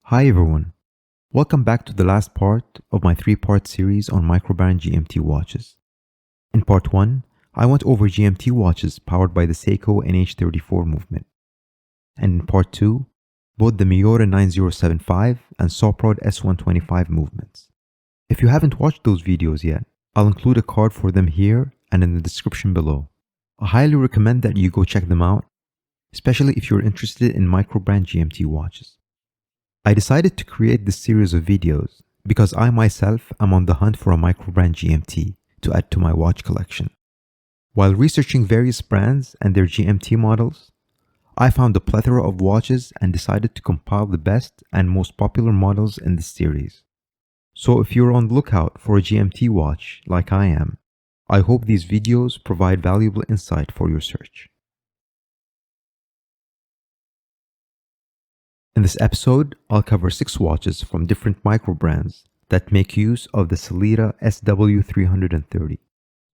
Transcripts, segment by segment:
Hi everyone, welcome back to the last part of my three-part series on Microbrand GMT watches. In part 1, I went over GMT watches powered by the Seiko NH34 movement. And in part 2, both the Miura 9075 and Soprod S125 movements. If you haven't watched those videos yet, I'll include a card for them here and in the description below. I highly recommend that you go check them out, especially if you're interested in Microbrand GMT watches. I decided to create this series of videos because I myself am on the hunt for a Microbrand GMT to add to my watch collection. While researching various brands and their GMT models, I found a plethora of watches and decided to compile the best and most popular models in this series. So if you're on the lookout for a GMT watch like I am, I hope these videos provide valuable insight for your search. In this episode, I'll cover 6 watches from different microbrands that make use of the Sellita SW330.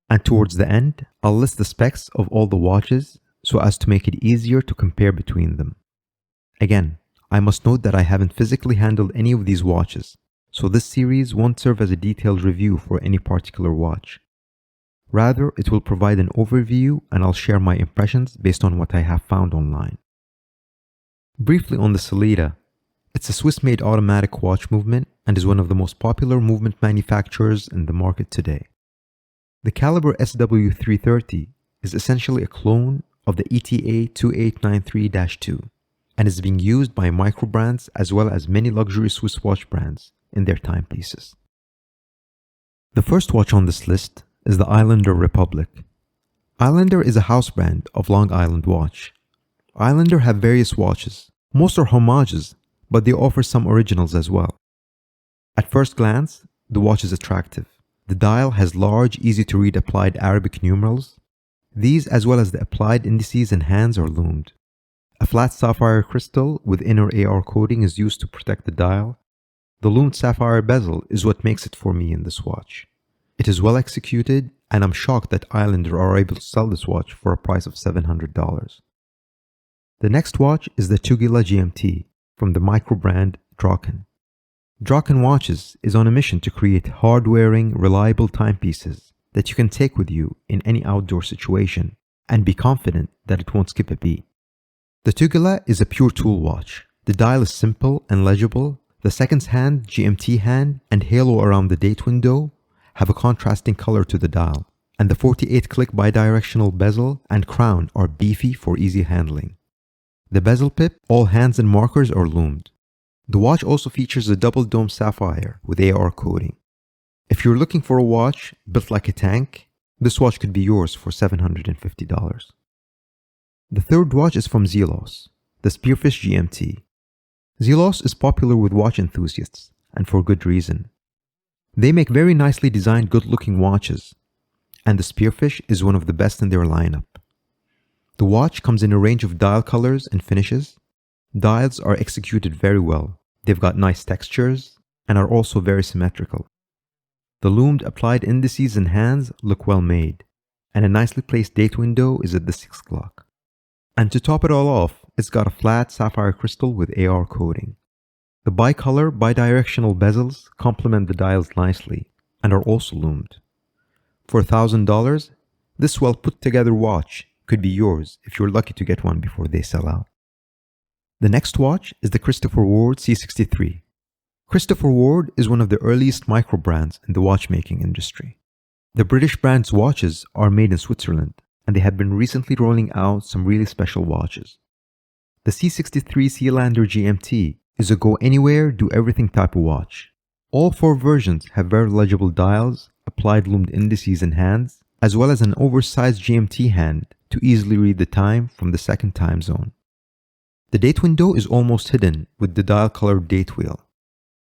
And towards the end, I'll list the specs of all the watches so as to make it easier to compare between them. Again, I must note that I haven't physically handled any of these watches, so this series won't serve as a detailed review for any particular watch. Rather, it will provide an overview and I'll share my impressions based on what I have found online. Briefly on the Sellita, it's a Swiss-made automatic watch movement and is one of the most popular movement manufacturers in the market today. The caliber SW330 is essentially a clone of the ETA 2893-2 and is being used by microbrands as well as many luxury Swiss watch brands in their timepieces. The first watch on this list is the Islander Republic. Islander is a house brand of Long Island watch. Islander have various watches. Most are homages, but they offer some originals as well. At first glance, the watch is attractive. The dial has large, easy-to-read applied Arabic numerals. These, as well as the applied indices and hands, are loomed. A flat sapphire crystal with inner AR coating is used to protect the dial. The loomed sapphire bezel is what makes it for me in this watch. It is well executed, and I'm shocked that Islander are able to sell this watch for a price of $700. The next watch is the Tugela GMT from the microbrand Draken. Draken Watches is on a mission to create hard-wearing, reliable timepieces that you can take with you in any outdoor situation and be confident that it won't skip a beat. The Tugela is a pure tool watch. The dial is simple and legible. The seconds hand, GMT hand, and halo around the date window have a contrasting color to the dial, and the 48-click bidirectional bezel and crown are beefy for easy handling. The bezel pip, all hands and markers are loomed. The watch also features a double dome sapphire with AR coating. If you're looking for a watch built like a tank, this watch could be yours for $750. The third watch is from Zelos, the Spearfish GMT. Zelos is popular with watch enthusiasts, and for good reason. They make very nicely designed, good-looking watches, and the Spearfish is one of the best in their lineup. The watch comes in a range of dial colors and finishes. Dials are executed very well. They've got nice textures and are also very symmetrical. The loomed applied indices and hands look well made, and a nicely placed date window is at the 6 o'clock. And to top it all off, it's got a flat sapphire crystal with AR coating. The bicolor, bidirectional bezels complement the dials nicely and are also loomed. For $1,000, this well put together watch could be yours if you're lucky to get one before they sell out. The next watch is the Christopher Ward C63. Christopher Ward is one of the earliest microbrands in the watchmaking industry. The British brand's watches are made in Switzerland, and they have been recently rolling out some really special watches. The C63 Sealander GMT is a go-anywhere, do-everything type of watch. All 4 versions have very legible dials, applied loomed indices and hands, as well as an oversized GMT hand to easily read the time from the second time zone. The date window is almost hidden with the dial-colored date wheel.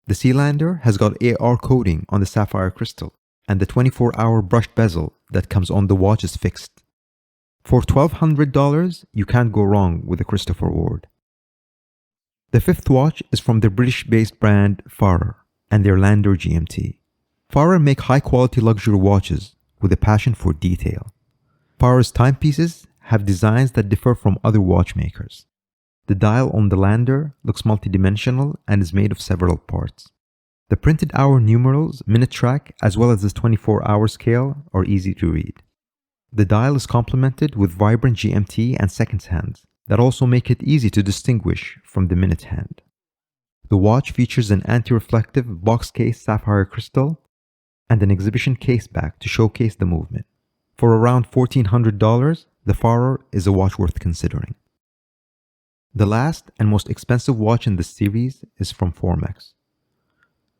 The Sealander has got AR coating on the sapphire crystal, and the 24-hour brushed bezel that comes on the watch is fixed. For $1,200, you can't go wrong with the Christopher Ward. The fifth watch is from the British-based brand Farrer and their Lander GMT. Farrer make high-quality luxury watches with a passion for detail. Farrer's timepieces have designs that differ from other watchmakers. The dial on the lander looks multidimensional and is made of several parts. The printed hour numerals, minute track, as well as the 24-hour scale are easy to read. The dial is complemented with vibrant GMT and seconds hands that also make it easy to distinguish from the minute hand. The watch features an anti-reflective box case sapphire crystal and an exhibition case back to showcase the movement. For around $1,400, the Farer is a watch worth considering. The last and most expensive watch in this series is from Formex.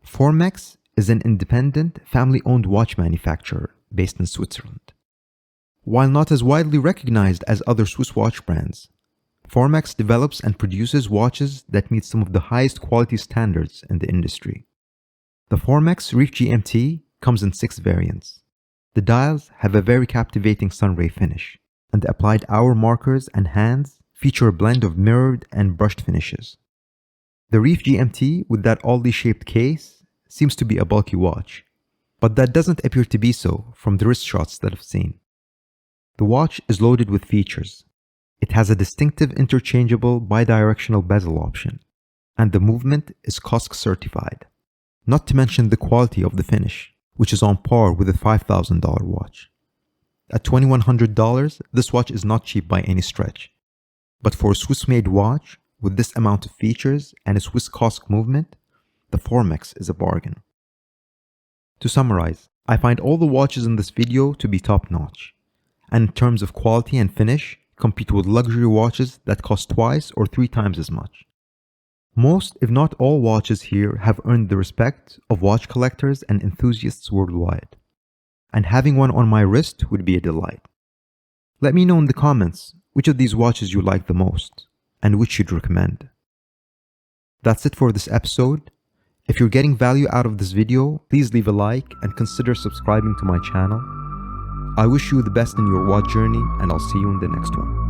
Formex is an independent, family-owned watch manufacturer based in Switzerland. While not as widely recognized as other Swiss watch brands, Formex develops and produces watches that meet some of the highest quality standards in the industry. The Formex Reef GMT comes in 6 variants. The dials have a very captivating sunray finish, and the applied hour markers and hands feature a blend of mirrored and brushed finishes. The Reef GMT with that oddly shaped case seems to be a bulky watch, but that doesn't appear to be so from the wrist shots that I've seen. The watch is loaded with features. It has a distinctive interchangeable bidirectional bezel option, and the movement is COSC certified. Not to mention the quality of the finish, which is on par with a $5,000 watch. At $2,100, this watch is not cheap by any stretch. But for a Swiss-made watch with this amount of features and a Swiss COSC movement, the Formex is a bargain. To summarize, I find all the watches in this video to be top-notch, and in terms of quality and finish, compete with luxury watches that cost twice or 3 times as much. Most, if not all, watches here have earned the respect of watch collectors and enthusiasts worldwide, and having one on my wrist would be a delight. Let me know in the comments which of these watches you like the most, and which you'd recommend. That's it for this episode. If you're getting value out of this video, please leave a like and consider subscribing to my channel. I wish you the best in your watch journey, and I'll see you in the next one.